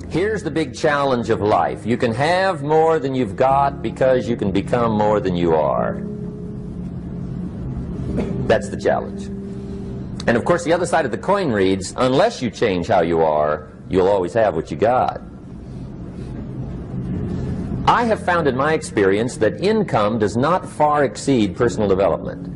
Here's the big challenge of life. You can have more than you've got because you can become more than you are. That's the challenge. And of course the other side of the coin reads, unless you change how you are, you'll always have what you got. I have found in my experience that income does not far exceed personal development.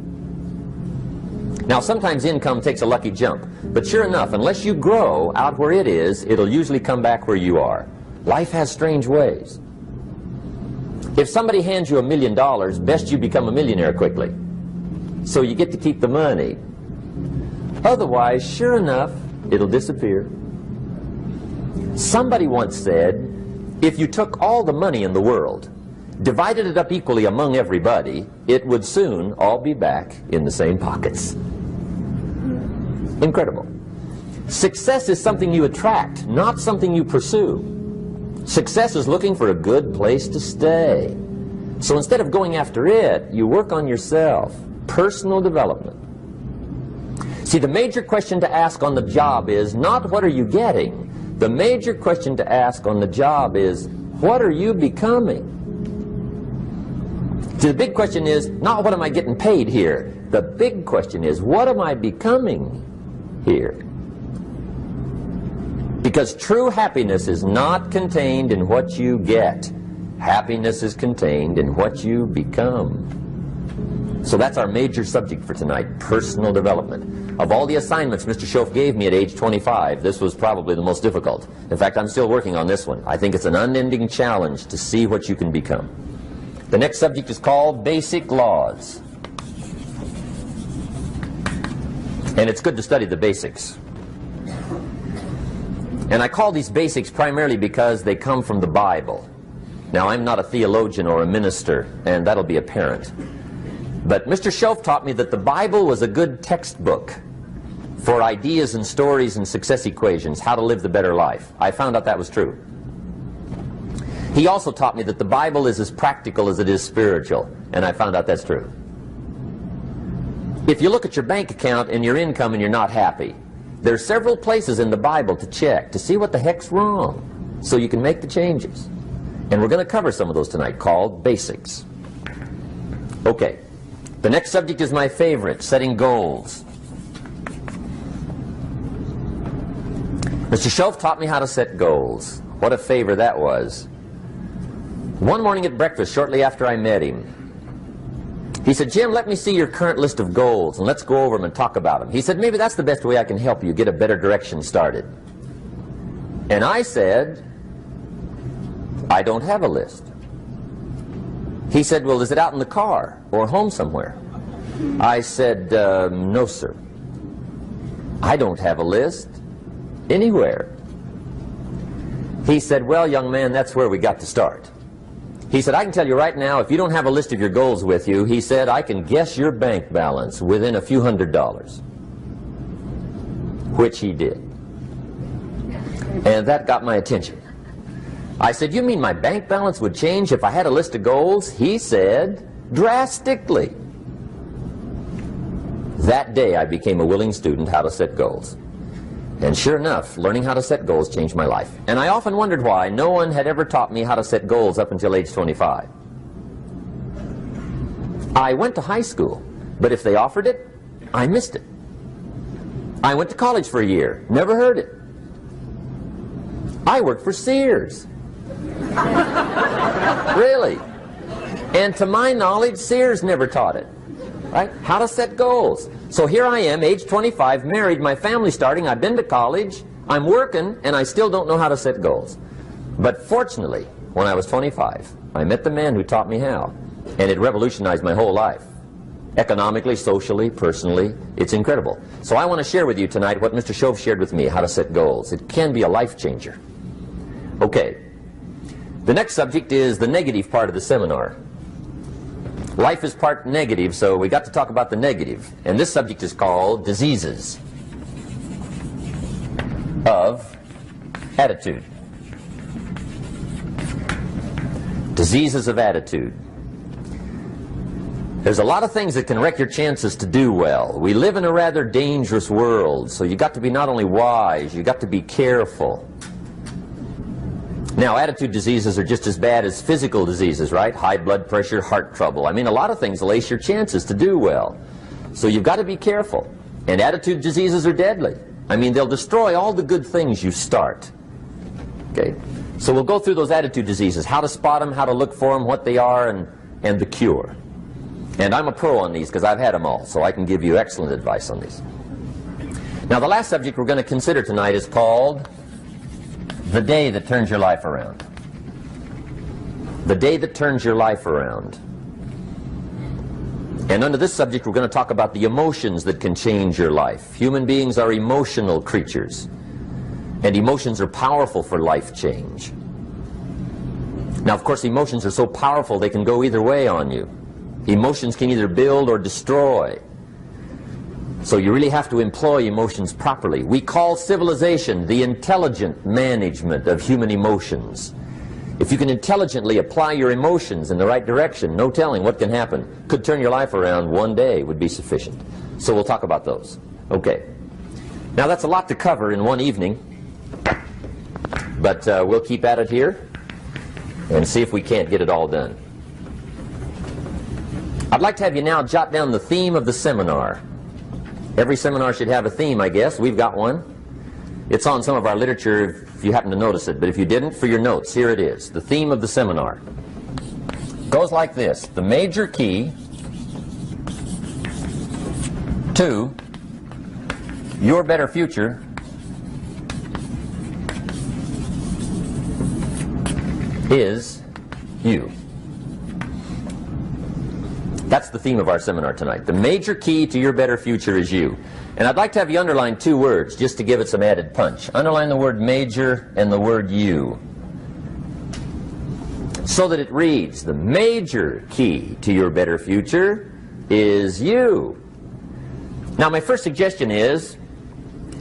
Now sometimes income takes a lucky jump, but sure enough, unless you grow out where it is, it'll usually come back where you are. Life has strange ways. If somebody hands you $1 million, best you become a millionaire quickly, so you get to keep the money. Otherwise, sure enough, it'll disappear. Somebody once said, if you took all the money in the world, divided it up equally among everybody, it would soon all be back in the same pockets. Incredible. Success is something you attract, not something you pursue. Success is looking for a good place to stay. So instead of going after it, you work on yourself. Personal development. See, the major question to ask on the job is not what are you getting. The major question to ask on the job is what are you becoming? See, the big question is not what am I getting paid here. The big question is what am I becoming here? Because true happiness is not contained in what you get. Happiness is contained in what you become. So that's our major subject for tonight, personal development. Of all the assignments Mr. Schoaf gave me at age 25, this was probably the most difficult. In fact, I'm still working on this one. I think it's an unending challenge to see what you can become. The next subject is called Basic Laws. And it's good to study the basics. And I call these basics primarily because they come from the Bible. Now, I'm not a theologian or a minister, and that'll be apparent. But Mr. Schoaf taught me that the Bible was a good textbook for ideas and stories and success equations, how to live the better life. I found out that was true. He also taught me that the Bible is as practical as it is spiritual, and I found out that's true. If you look at your bank account and your income and you're not happy, there are several places in the Bible to check to see what the heck's wrong so you can make the changes. And we're going to cover some of those tonight, called basics. Okay. The next subject is my favorite, setting goals. Mr. Schoaf taught me how to set goals. What a favor that was. One morning at breakfast, shortly after I met him, he said, Jim, let me see your current list of goals, and let's go over them and talk about them. He said, maybe that's the best way I can help you get a better direction started. And I said, I don't have a list. He said, well, is it out in the car or home somewhere? I said, no, sir. I don't have a list anywhere. He said, well, young man, that's where we got to start. He said, I can tell you right now, if you don't have a list of your goals with you, he said, I can guess your bank balance within a few $100s. Which he did. And that got my attention. I said, you mean my bank balance would change if I had a list of goals? He said, drastically. That day I became a willing student how to set goals. And sure enough, learning how to set goals changed my life. And I often wondered why no one had ever taught me how to set goals up until age 25. I went to high school, but if they offered it, I missed it. I went to college for a year, never heard it. I worked for Sears. Really? And to my knowledge, Sears never taught it. Right? How to set goals. So here I am, age 25, married, my family's starting, I've been to college, I'm working, and I still don't know how to set goals. But fortunately, when I was 25, I met the man who taught me how, and it revolutionized my whole life. Economically, socially, personally, it's incredible. So I want to share with you tonight what Mr. Schoaf shared with me, how to set goals. It can be a life changer. Okay. The next subject is the negative part of the seminar. Life is part negative, so we got to talk about the negative. And this subject is called diseases of attitude. Diseases of attitude. There's a lot of things that can wreck your chances to do well. We live in a rather dangerous world, so you got to be not only wise, you got to be careful. Now, attitude diseases are just as bad as physical diseases, right? High blood pressure, heart trouble. I mean, a lot of things lace your chances to do well. So you've got to be careful. And attitude diseases are deadly. I mean, they'll destroy all the good things you start. Okay? So we'll go through those attitude diseases, how to spot them, how to look for them, what they are, and the cure. And I'm a pro on these because I've had them all, so I can give you excellent advice on these. Now, the last subject we're going to consider tonight is called the day that turns your life around. The day that turns your life around. And under this subject, we're going to talk about the emotions that can change your life. Human beings are emotional creatures, and emotions are powerful for life change. Now, of course, emotions are so powerful they can go either way on you. Emotions can either build or destroy. So you really have to employ emotions properly. We call civilization the intelligent management of human emotions. If you can intelligently apply your emotions in the right direction, no telling what can happen. Could turn your life around one day would be sufficient. So we'll talk about those. Okay. Now that's a lot to cover in one evening, but we'll keep at it here and see if we can't get it all done. I'd like to have you now jot down the theme of the seminar. Every seminar should have a theme, I guess. We've got one. It's on some of our literature if you happen to notice it, but if you didn't, for your notes, here it is. The theme of the seminar goes like this: the major key to your better future is you. That's the theme of our seminar tonight. The major key to your better future is you. And I'd like to have you underline two words just to give it some added punch. Underline the word major and the word you, so that it reads, the major key to your better future is you. Now, my first suggestion is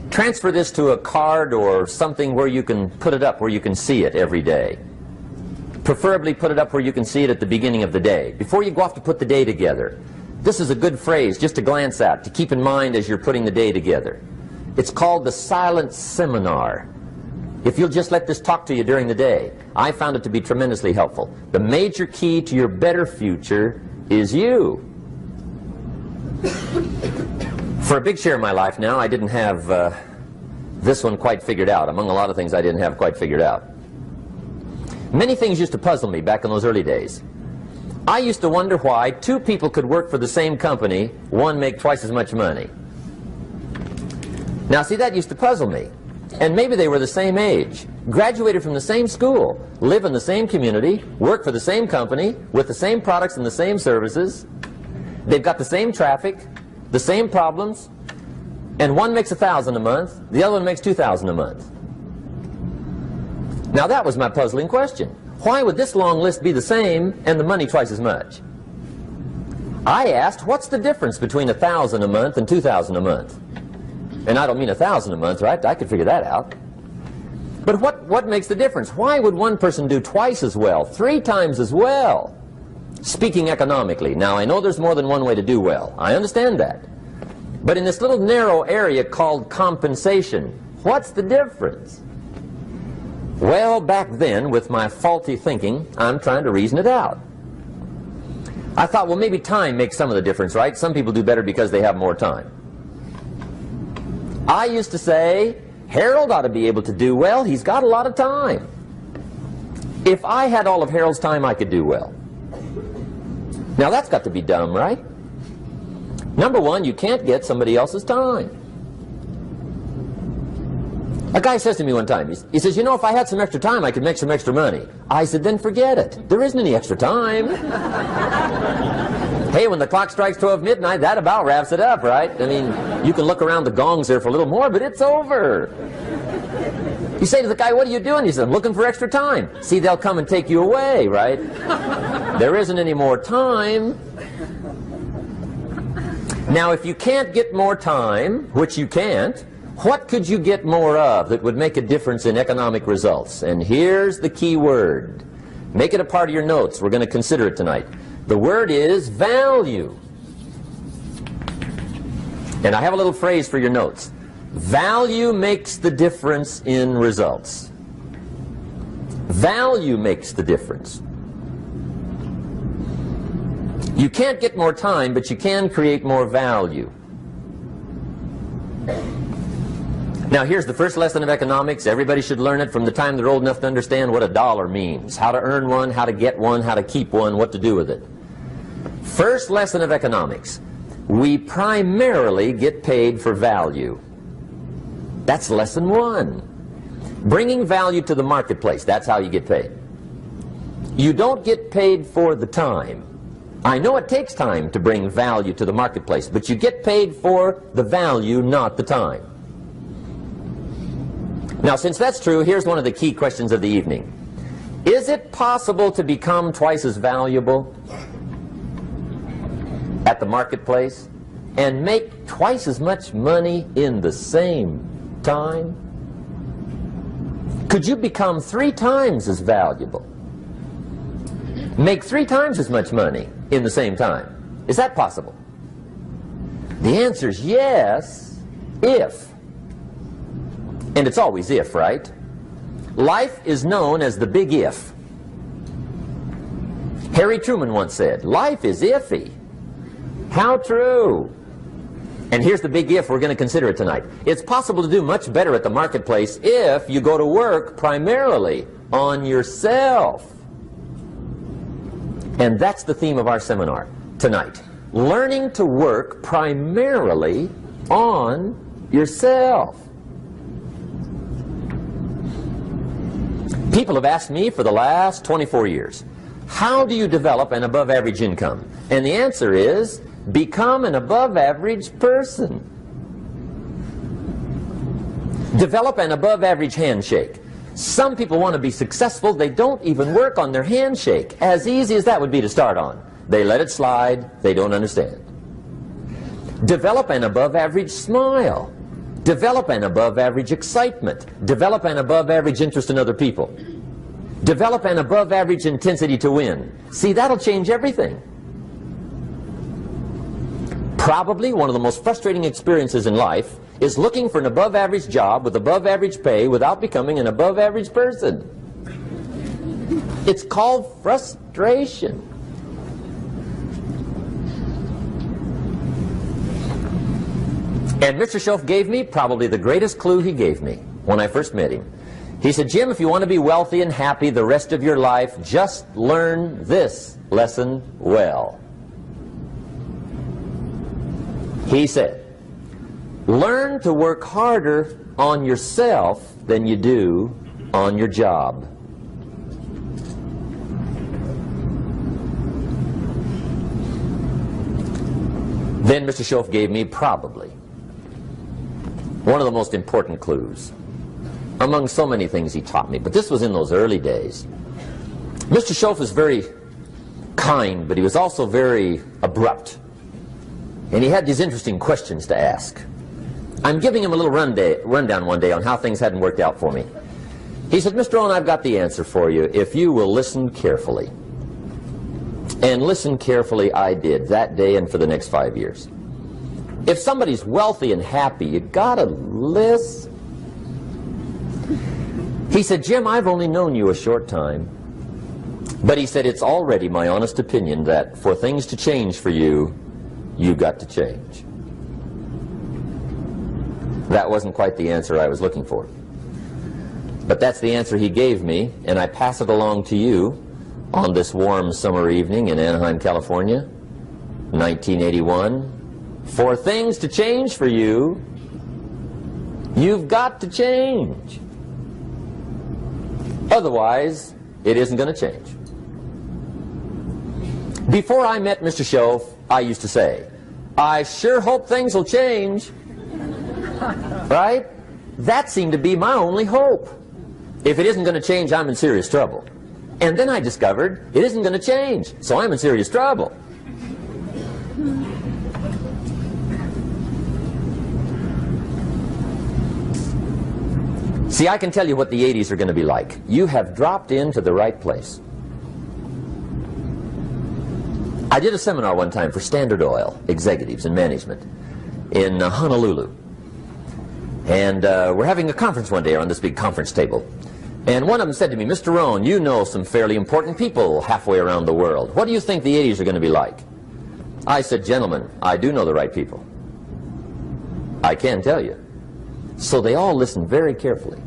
transfer this to a card or something where you can put it up, where you can see it every day. Preferably put it up where you can see it at the beginning of the day, before you go off to put the day together. This is a good phrase just to glance at, to keep in mind as you're putting the day together. It's called the silent seminar. If you'll just let this talk to you during the day, I found it to be tremendously helpful. The major key to your better future is you. For a big share of my life now, I didn't have this one quite figured out, among a lot of things I didn't have quite figured out. Many things used to puzzle me back in those early days. I used to wonder why two people could work for the same company, one make twice as much money. Now, see, that used to puzzle me. And maybe they were the same age, graduated from the same school, live in the same community, work for the same company, with the same products and the same services. They've got the same traffic, the same problems, and one makes $1,000 a month, the other one makes $2,000 a month. Now that was my puzzling question. Why would this long list be the same and the money twice as much? I asked, what's the difference between $1,000 a month and $2,000 a month? And I don't mean $1,000 a month, right? I could figure that out. But what makes the difference? Why would one person do twice as well, 3 times as well? Speaking economically. Now, I know there's more than one way to do well. I understand that. But in this little narrow area called compensation, what's the difference? Well, back then, with my faulty thinking, I'm trying to reason it out. I thought, well, maybe time makes some of the difference, right? Some people do better because they have more time. I used to say, Harold ought to be able to do well. He's got a lot of time. If I had all of Harold's time, I could do well. Now, that's got to be dumb, right? Number one, you can't get somebody else's time. A guy says to me one time, he says, you know, if I had some extra time, I could make some extra money. I said, then forget it. There isn't any extra time. Hey, when the clock strikes 12 midnight, that about wraps it up, right? I mean, you can look around the gongs there for a little more, but it's over. You say to the guy, what are you doing? He says, I'm looking for extra time. See, they'll come and take you away, right? There isn't any more time. Now, if you can't get more time, which you can't, what could you get more of that would make a difference in economic results? And here's the key word. Make it a part of your notes. We're going to consider it tonight. The word is value. And I have a little phrase for your notes. Value makes the difference in results. Value makes the difference. You can't get more time, but you can create more value. Now here's the first lesson of economics. Everybody should learn it from the time they're old enough to understand what a dollar means. How to earn one, how to get one, how to keep one, what to do with it. First lesson of economics. We primarily get paid for value. That's lesson one. Bringing value to the marketplace, that's how you get paid. You don't get paid for the time. I know it takes time to bring value to the marketplace, but you get paid for the value, not the time. Now, since that's true, here's one of the key questions of the evening. Is it possible to become twice as valuable at the marketplace and make twice as much money in the same time? Could you become 3 times as valuable? Make 3 times as much money in the same time? Is that possible? The answer is yes, if. And it's always if, right? Life is known as the big if. Harry Truman once said, life is iffy. How true. And here's the big if we're going to consider it tonight. It's possible to do much better at the marketplace if you go to work primarily on yourself. And that's the theme of our seminar tonight. Learning to work primarily on yourself. People have asked me for the last 24 years, how do you develop an above-average income? And the answer is, become an above-average person. Develop an above-average handshake. Some people want to be successful, they don't even work on their handshake. As easy as that would be to start on. They let it slide, they don't understand. Develop an above-average smile. Develop an above-average excitement. Develop an above-average interest in other people. Develop an above-average intensity to win. See, that'll change everything. Probably one of the most frustrating experiences in life is looking for an above-average job with above-average pay without becoming an above-average person. It's called frustration. And Mr. Schoaf gave me probably the greatest clue he gave me when I first met him. He said, Jim, if you want to be wealthy and happy the rest of your life, just learn this lesson well. He said, learn to work harder on yourself than you do on your job. Then Mr. Schoaf gave me probably one of the most important clues among so many things he taught me, but this was in those early days. Mr. Schoaf was very kind, but he was also very abrupt. And he had these interesting questions to ask. I'm giving him a little rundown one day on how things hadn't worked out for me. He said, Mr. Rohn, I've got the answer for you if you will listen carefully. And listen carefully I did that day and for the next 5 years. If somebody's wealthy and happy, you gotta listen. He said, Jim, I've only known you a short time. But he said, it's already my honest opinion that for things to change for you, you've got to change. That wasn't quite the answer I was looking for. But that's the answer he gave me, and I pass it along to you on this warm summer evening in Anaheim, California, 1981. For things to change for you, you've got to change. Otherwise, it isn't going to change. Before I met Mr. Schoaf, I used to say, I sure hope things will change. Right? That seemed to be my only hope. If it isn't going to change, I'm in serious trouble. And then I discovered it isn't going to change, so I'm in serious trouble. See, I can tell you what the 80s are going to be like. You have dropped into the right place. I did a seminar one time for Standard Oil executives and management in Honolulu. And we're having a conference one day on this big conference table. And one of them said to me, Mr. Rohn, you know some fairly important people halfway around the world. What do you think the 80s are going to be like? I said, gentlemen, I do know the right people. I can tell you. So they all listened very carefully.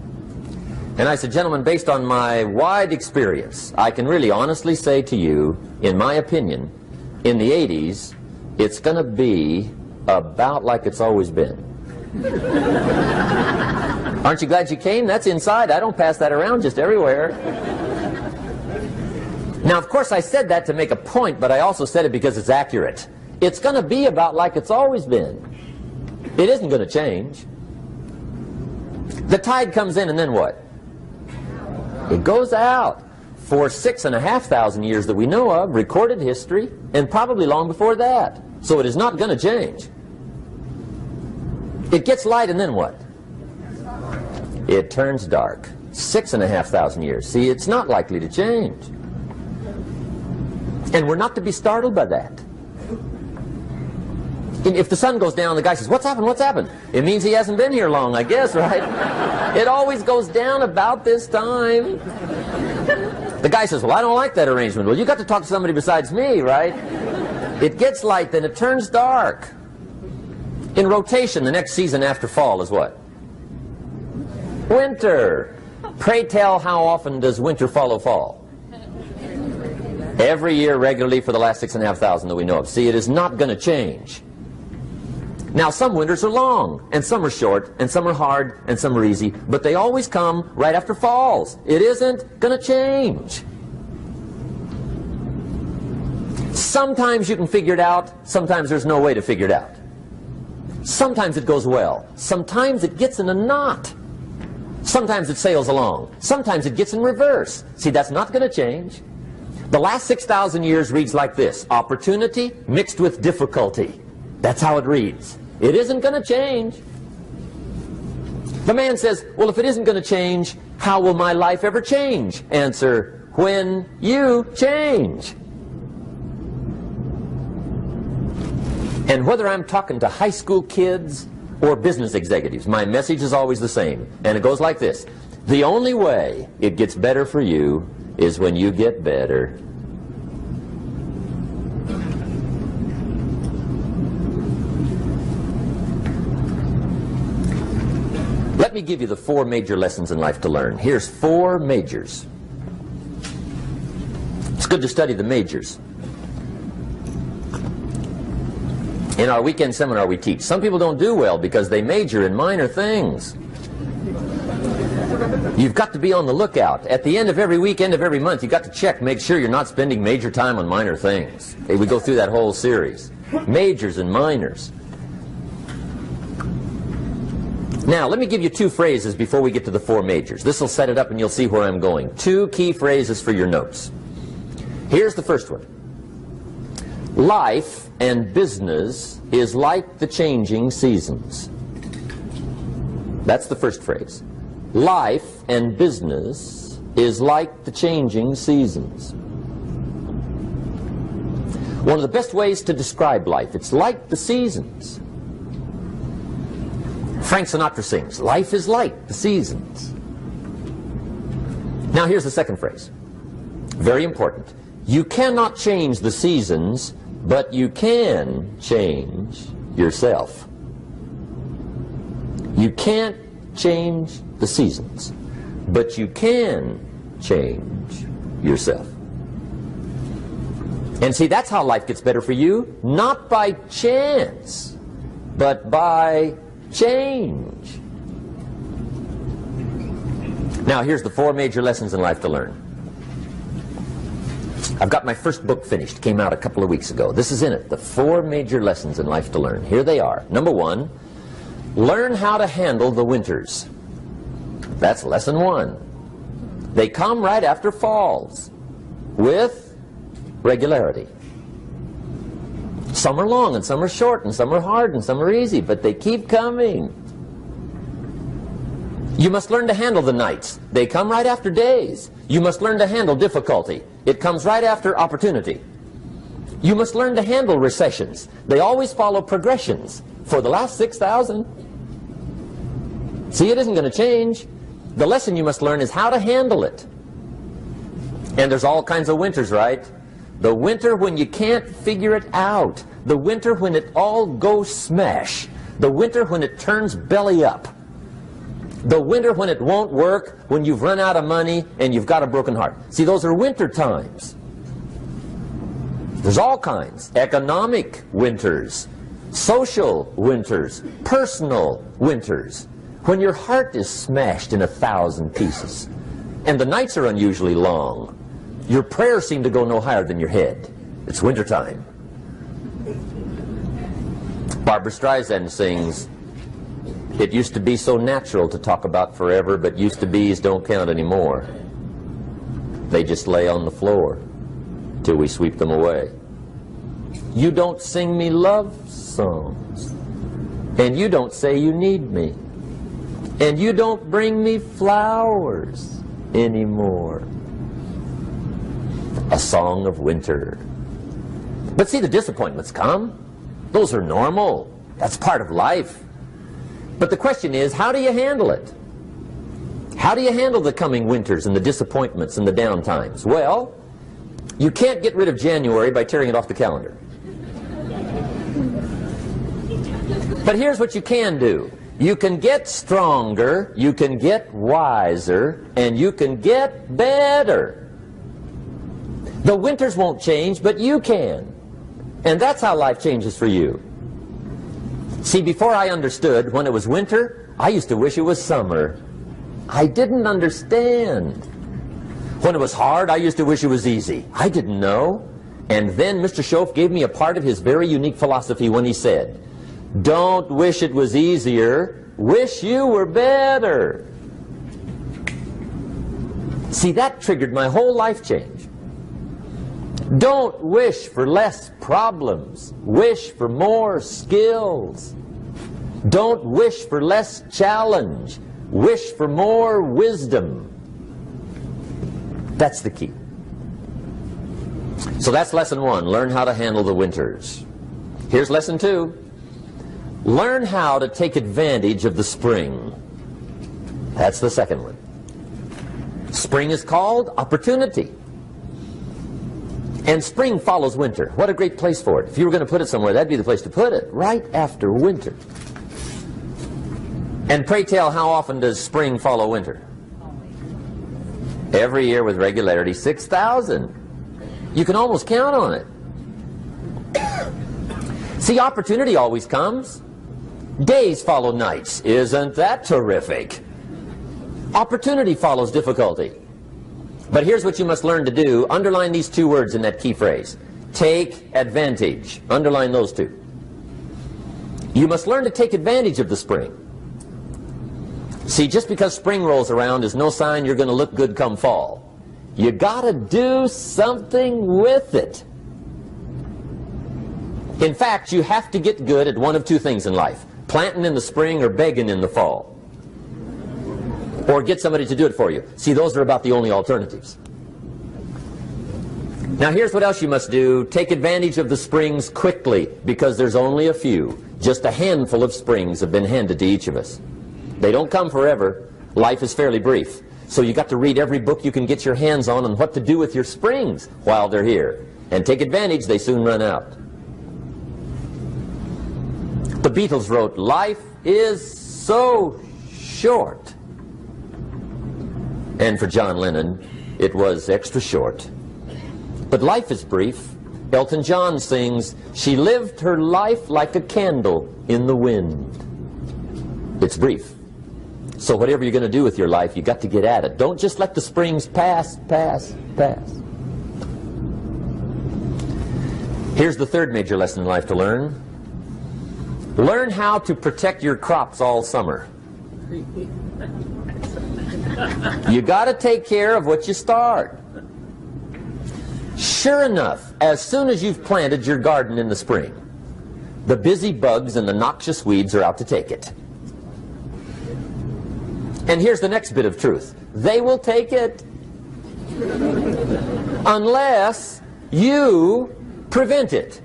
And I said, gentlemen, based on my wide experience, I can really honestly say to you, in my opinion, in the 80s, it's going to be about like it's always been. Aren't you glad you came? That's inside. I don't pass that around just everywhere. Now, of course, I said that to make a point, but I also said it because it's accurate. It's going to be about like it's always been. It isn't going to change. The tide comes in, and then what? It goes out. For 6,500 years that we know of, recorded history, and probably long before that. So it is not going to change. It gets light, and then what? It turns dark. 6,500 years. See, it's not likely to change. And we're not to be startled by that. If the sun goes down, the guy says, what's happened, what's happened? It means he hasn't been here long, I guess, right? It always goes down about this time. The guy says, well, I don't like that arrangement. Well, you got to talk to somebody besides me, right? It gets light, then it turns dark. In rotation, the next season after fall is what? Winter. Pray tell, how often does winter follow fall? Every year regularly for the last 6,500 that we know of. See, it is not going to change. Now, some winters are long, and some are short, and some are hard, and some are easy, but they always come right after falls. It isn't going to change. Sometimes you can figure it out, sometimes there's no way to figure it out. Sometimes it goes well, sometimes it gets in a knot. Sometimes it sails along, sometimes it gets in reverse. See, that's not going to change. The last 6,000 years reads like this: opportunity mixed with difficulty. That's how it reads. It isn't going to change. The man says, well, if it isn't going to change, how will my life ever change? Answer, when you change. And whether I'm talking to high school kids or business executives, my message is always the same. And it goes like this: the only way it gets better for you is when you get better. Let me give you the 4 major lessons in life to learn. Here's 4 majors. It's good to study the majors. In our weekend seminar we teach. Some people don't do well because they major in minor things. You've got to be on the lookout. At the end of every week, end of every month, you've got to check, make sure you're not spending major time on minor things. We go through that whole series. Majors and minors. Now, let me give you 2 phrases before we get to the 4 majors. This will set it up and you'll see where I'm going. 2 key phrases for your notes. Here's the first one. Life and business is like the changing seasons. That's the first phrase. Life and business is like the changing seasons. One of the best ways to describe life, it's like the seasons. Frank Sinatra sings, life is like the seasons. Now here's the second phrase. Very important. You cannot change the seasons, but you can change yourself. You can't change the seasons, but you can change yourself. And see, that's how life gets better for you, not by chance, but by change. Now, here's the 4 major lessons in life to learn. I've got my first book finished. Came out a couple of weeks ago. This is in it. The 4 major lessons in life to learn. Here they are. Number 1, learn how to handle the winters. That's lesson 1. They come right after falls with regularity. Some are long and some are short and some are hard and some are easy, but they keep coming. You must learn to handle the nights. They come right after days. You must learn to handle difficulty. It comes right after opportunity. You must learn to handle recessions. They always follow progressions. For the last 6,000. See, it isn't going to change. The lesson you must learn is how to handle it. And there's all kinds of winters, right? The winter when you can't figure it out. The winter when it all goes smash. The winter when it turns belly up. The winter when it won't work, when you've run out of money and you've got a broken heart. See, those are winter times. There's all kinds. Economic winters, social winters, personal winters. When your heart is smashed in 1,000 pieces and the nights are unusually long, your prayers seem to go no higher than your head. It's wintertime. Barbara Streisand sings, "It used to be so natural to talk about forever, but used to be's don't count anymore. They just lay on the floor till we sweep them away. You don't sing me love songs, and you don't say you need me, and you don't bring me flowers anymore." A song of winter. But see, the disappointments come. Those are normal. That's part of life. But the question is, how do you handle it? How do you handle the coming winters and the disappointments and the downtimes? Well, you can't get rid of January by tearing it off the calendar. But here's what you can do. You can get stronger, you can get wiser, and you can get better. The winters won't change, but you can. And that's how life changes for you. See, before I understood, when it was winter, I used to wish it was summer. I didn't understand. When it was hard, I used to wish it was easy. I didn't know. And then Mr. Schoaf gave me a part of his very unique philosophy when he said, "Don't wish it was easier, wish you were better." See, that triggered my whole life change. Don't wish for less problems, wish for more skills. Don't wish for less challenge, wish for more wisdom. That's the key. So that's lesson one, learn how to handle the winters. Here's lesson two, learn how to take advantage of the spring. That's the second one. Spring is called opportunity. And spring follows winter. What a great place for it. If you were going to put it somewhere, that'd be the place to put it, right after winter. And pray tell, how often does spring follow winter? Every year with regularity, 6,000. You can almost count on it. See, opportunity always comes. Days follow nights. Isn't that terrific? Opportunity follows difficulty. But here's what you must learn to do. Underline these two words in that key phrase. Take advantage. Underline those two. You must learn to take advantage of the spring. See, just because spring rolls around is no sign you're going to look good come fall. You got to do something with it. In fact, you have to get good at one of two things in life. Planting in the spring or begging in the fall. Or get somebody to do it for you. See, those are about the only alternatives. Now here's what else you must do. Take advantage of the springs quickly, because there's only a few. Just a handful of springs have been handed to each of us. They don't come forever. Life is fairly brief. So you got to read every book you can get your hands on what to do with your springs while they're here. And take advantage, they soon run out. The Beatles wrote, "Life is so short." And for John Lennon, it was extra short. But life is brief. Elton John sings, "She lived her life like a candle in the wind." It's brief. So whatever you're going to do with your life, you got to get at it. Don't just let the springs pass. Here's the third major lesson in life to learn. Learn how to protect your crops all summer. You got to take care of what you start. Sure enough, as soon as you've planted your garden in the spring, the busy bugs and the noxious weeds are out to take it. And here's the next bit of truth. They will take it unless you prevent it.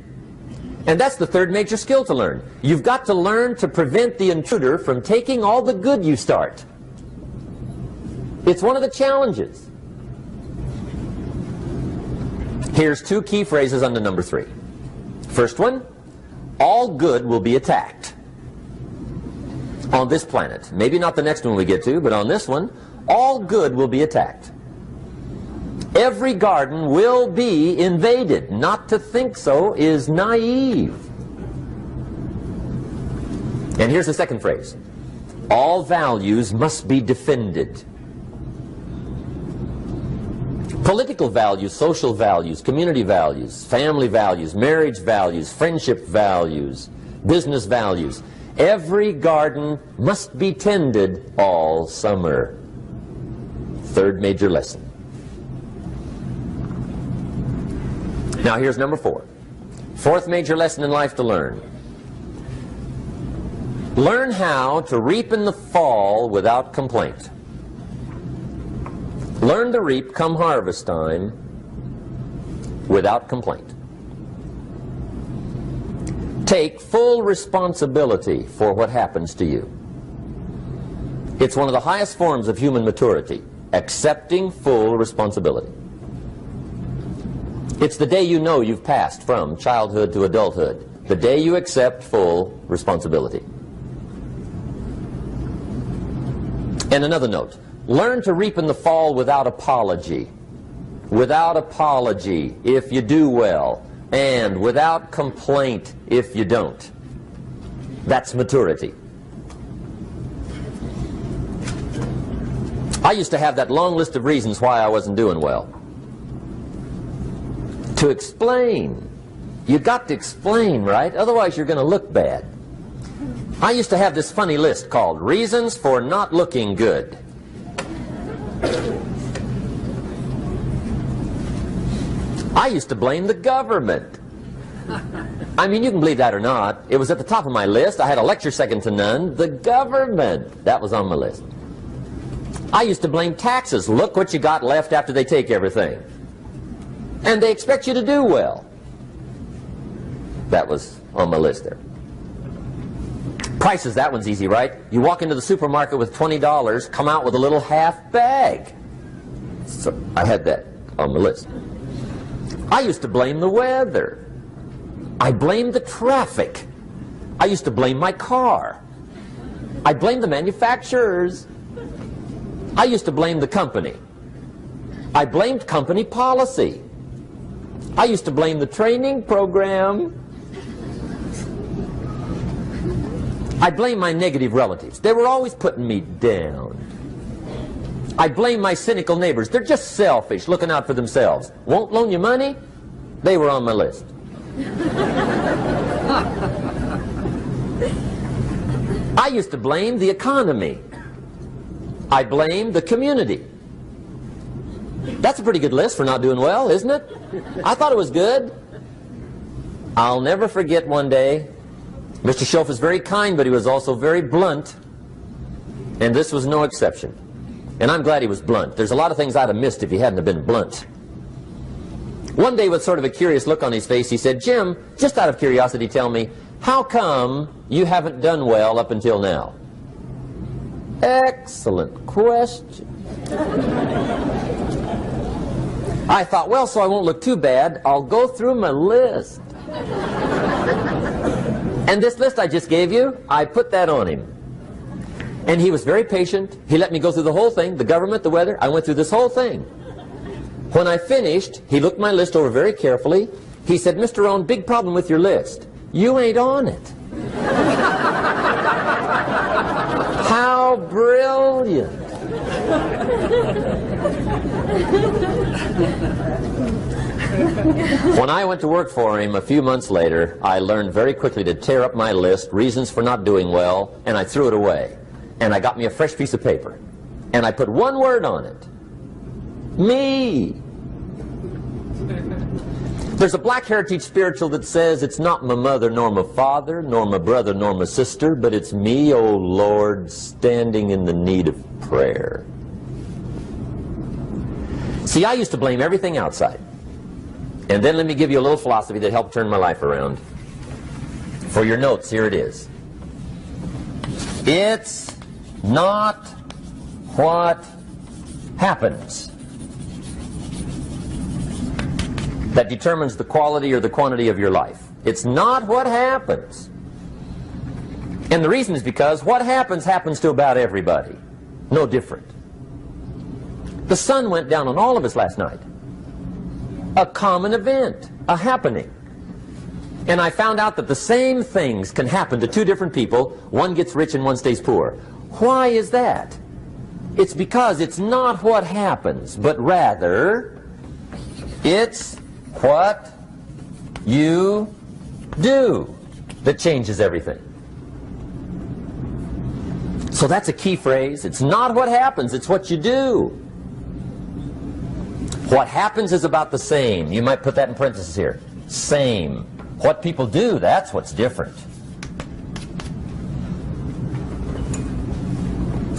And that's the third major skill to learn. You've got to learn to prevent the intruder from taking all the good you start. It's one of the challenges. Here's two key phrases under number 3. First one, all good will be attacked on this planet. Maybe not the next one we get to, but on this one, all good will be attacked. Every garden will be invaded. Not to think so is naive. And here's the second phrase. All values must be defended. Political values, social values, community values, family values, marriage values, friendship values, business values. Every garden must be tended all summer. Third major lesson. Now here's number 4. Fourth major lesson in life to learn. Learn how to reap in the fall without complaint. Learn to reap come harvest time without complaint. Take full responsibility for what happens to you. It's one of the highest forms of human maturity, accepting full responsibility. It's the day you know you've passed from childhood to adulthood, the day you accept full responsibility. And another note, learn to reap in the fall without apology. Without apology if you do well, and without complaint if you don't. That's maturity. I used to have that long list of reasons why I wasn't doing well. To explain. You got to explain, right? Otherwise you're going to look bad. I used to have this funny list called Reasons for Not Looking Good. I used to blame the government. I mean, you can believe that or not. It was at the top of my list. I had a lecture second to none. The government. That was on my list. I used to blame taxes. Look what you got left after they take everything. And they expect you to do well. That was on my list there. Prices, that one's easy, right? You walk into the supermarket with $20, come out with a little half bag. So I had that on my list. I used to blame the weather. I blamed the traffic. I used to blame my car. I blamed the manufacturers. I used to blame the company. I blamed company policy. I used to blame the training program. I blame my negative relatives. They were always putting me down. I blame my cynical neighbors. They're just selfish, looking out for themselves. Won't loan you money? They were on my list. I used to blame the economy. I blamed the community. That's a pretty good list for not doing well, isn't it? I thought it was good. I'll never forget one day, Mr. Schoaf was very kind, but he was also very blunt, and this was no exception. And I'm glad he was blunt. There's a lot of things I'd have missed if he hadn't have been blunt. One day, with sort of a curious look on his face, he said, "Jim, just out of curiosity, tell me, how come you haven't done well up until now?" Excellent question. I thought, well, so I won't look too bad, I'll go through my list. And this list I just gave you, I put that on him. And he was very patient. He let me go through the whole thing, the government, the weather. I went through this whole thing. When I finished, he looked my list over very carefully. He said, "Mr. Rohn, big problem with your list. You ain't on it." How brilliant. When I went to work for him a few months later, I learned very quickly to tear up my list, reasons for not doing well, and I threw it away. And I got me a fresh piece of paper. And I put one word on it. Me. There's a Black Heritage spiritual that says, "It's not my mother nor my father, nor my brother nor my sister, but it's me, oh Lord, standing in the need of prayer." See, I used to blame everything outside. And then let me give you a little philosophy that helped turn my life around. For your notes, here it is. It's not what happens that determines the quality or the quantity of your life. It's not what happens. And the reason is because what happens happens to about everybody. No different. The sun went down on all of us last night. A common event, a happening. And I found out that the same things can happen to two different people. One gets rich and one stays poor. Why is that? It's because it's not what happens, but rather it's what you do that changes everything. So that's a key phrase. It's not what happens, it's what you do. What happens is about the same. You might put that in parentheses here. Same. What people do, that's what's different.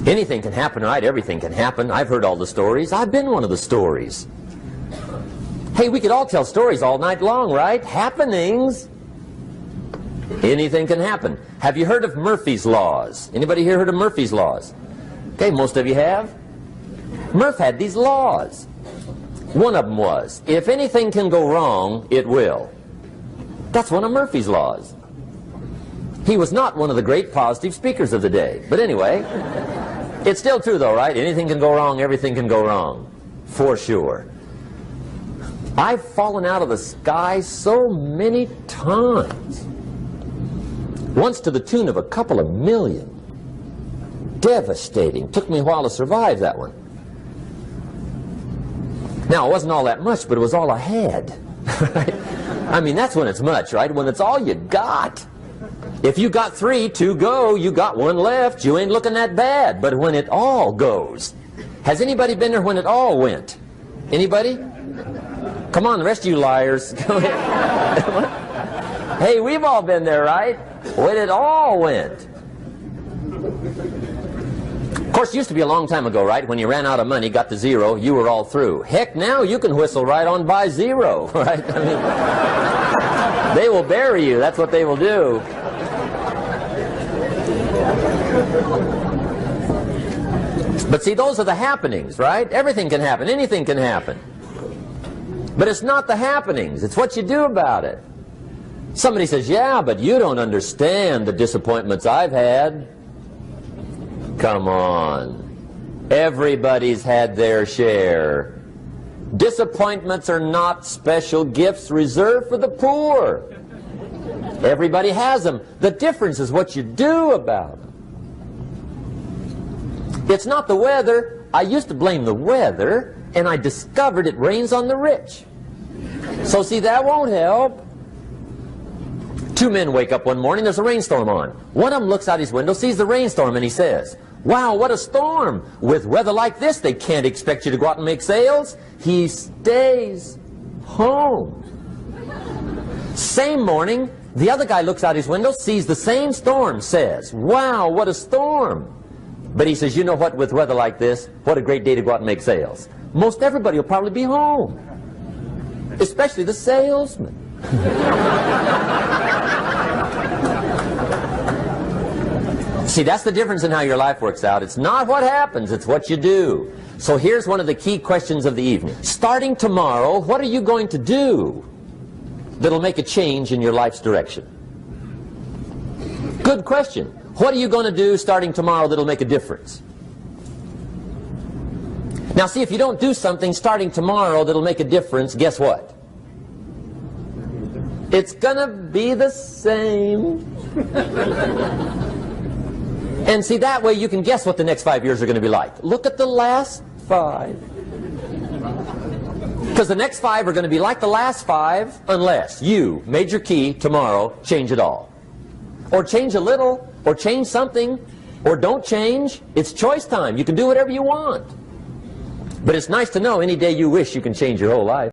Anything can happen, right? Everything can happen. I've heard all the stories. I've been one of the stories. Hey, we could all tell stories all night long, right? Happenings. Anything can happen. Have you heard of Murphy's Laws? Anybody here heard of Murphy's Laws? Okay, most of you have. Murph had these laws. One of them was, if anything can go wrong, it will. That's one of Murphy's Laws. He was not one of the great positive speakers of the day. But anyway, it's still true though, right? Anything can go wrong, everything can go wrong. For sure. I've fallen out of the sky so many times. Once to the tune of a couple of million. Devastating. Took me a while to survive that one. Now, it wasn't all that much, but it was all I had. Right? I mean, that's when it's much, right? When it's all you got. If you got 3, 2 go, you got 1 left, you ain't looking that bad. But when it all goes, has anybody been there when it all went? Anybody? Come on, the rest of you liars. Go ahead. Hey, we've all been there, right? When it all went. Of course, it used to be a long time ago, right? When you ran out of money, got to 0, you were all through. Heck, now you can whistle right on by 0, right? I mean, they will bury you. That's what they will do. But see, those are the happenings, right? Everything can happen. Anything can happen. But it's not the happenings. It's what you do about it. Somebody says, yeah, but you don't understand the disappointments I've had. Come on. Everybody's had their share. Disappointments are not special gifts reserved for the poor. Everybody has them. The difference is what you do about them. It's not the weather. I used to blame the weather, and I discovered it rains on the rich. So see, that won't help. 2 men wake up one morning, there's a rainstorm on. One of them looks out his window, sees the rainstorm, and he says, wow, what a storm. With weather like this, they can't expect you to go out and make sales. He stays home. Same morning, the other guy looks out his window, sees the same storm, says, wow, what a storm. But he says, you know what, with weather like this, what a great day to go out and make sales. Most everybody will probably be home, especially the salesman. See, that's the difference in how your life works out. It's not what happens, it's what you do. So here's one of the key questions of the evening. Starting tomorrow, what are you going to do that'll make a change in your life's direction? Good question. What are you going to do starting tomorrow that'll make a difference? Now see, if you don't do something starting tomorrow that'll make a difference, guess what? It's gonna be the same. And see, that way you can guess what the next 5 years are going to be like. Look at the last 5. Because the next 5 are going to be like the last 5 unless you, major key, tomorrow, change it all. Or change a little, or change something, or don't change. It's choice time. You can do whatever you want. But it's nice to know any day you wish you can change your whole life.